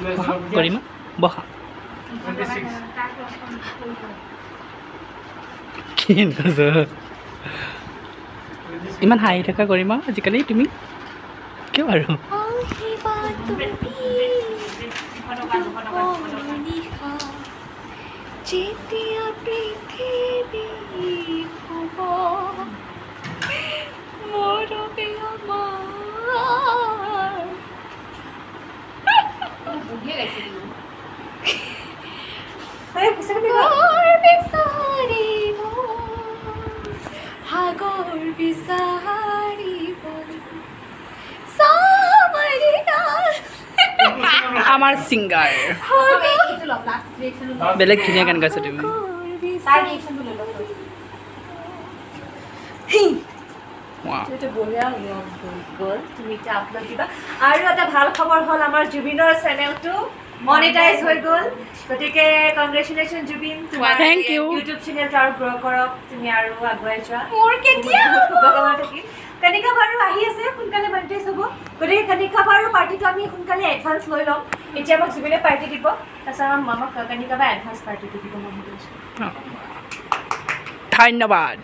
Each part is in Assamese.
বহা গৰিমা বহা কি ইমান হাঁহি থকা গৰিমা আজিকালি তুমি কিয় আৰু যেতিয়া পৃথিৱী হ'ব মৰমে আমাৰ বিচাৰিব সাগৰ বিচাৰিব আমাৰ ছিংগাৰ বেলেগ ধুনীয়া গান গাইছা তুমি বঢ়িয়া গ'ল তুমি এতিয়া আপলোড দিবা আৰু এটা ভাল খবৰ হ'ল আমাৰ জুবিনৰ চেনেলটো মনিটাইজ হৈ গ'ল গতিকে কংগ্ৰেচুলেশ্যন জুবিন তোমাৰ Thank you. ইউটিউব চেনেলটো আৰু গ্ৰ' কৰক তুমি আৰু আগুৱাই যোৱা মোৰ কেতিয়া শুভকামনা থাকিল কণিকা বাৰু আহি আছে সোনকালে মনিটাইজ হ'ব গতিকে কণিকা বাৰু পাৰ্টিটো আমি সোনকালে এডভান্স লৈ ল'ম এতিয়া আমাক জুবিনে পাৰ্টি দিব তাৰপিছত আমাক কণিকা বা এডভান্স পাৰ্টিটো দিব মন গৈছে ধন্যবাদ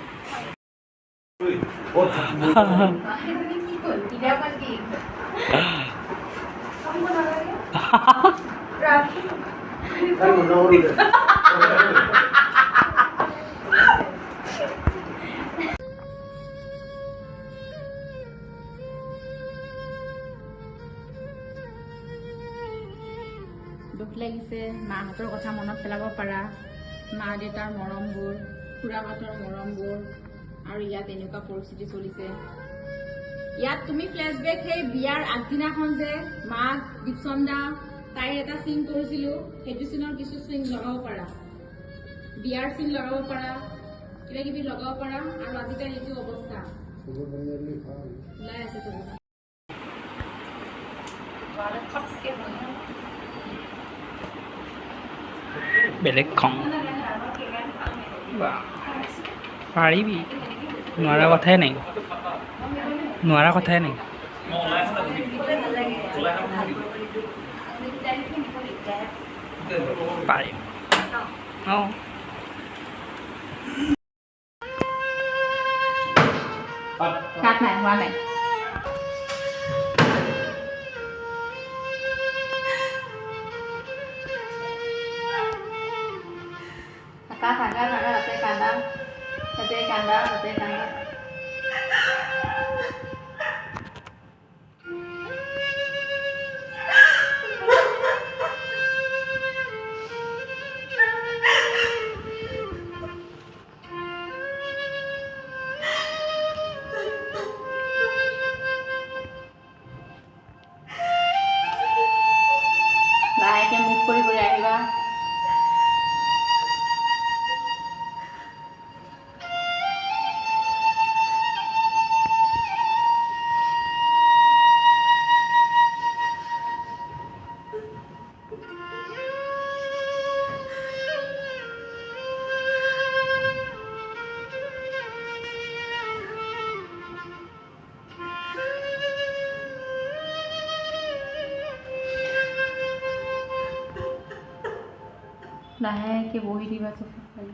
দুখ লাগিছে মাহঁতৰ কথা মনত পেলাব পাৰা মা দেউতাৰ মৰমবোৰ খুৰাহঁতৰ মৰমবোৰ আৰু ইয়াত এনেকুৱা পৰিস্থিতি চলিছে ইয়াত তুমি ফ্লেশ্ববেক সেই বিয়াৰ আগদিনাখন যে মাক দীপচন্দা তাইৰ এটা চিন কৰিছিলোঁ সেইটো চিনৰ কিছু চিন লগাব পাৰা বিয়াৰ চিন লগাব পাৰা কিবা কিবি লগাব পাৰা আৰু আজিকালি এইটো অৱস্থা ওলাই আছে চব বেলেগ খং পাৰিবি নোৱাৰা কথাই নাই নোৱাৰা কথাই নাই পাৰিম অঁ কাট নাই হোৱা নাই কান্দা তাতে কান্দা তাতে কান্দা তাতে কান্দা লাহেকে মুখ কৰি আহিবা লাহেকে বহি দিবা চোফাত খালি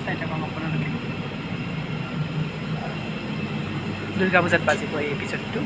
চাই থাকক আপোনালোকে দুৰ্গা পূজাত বাজিব এই এপিছডটো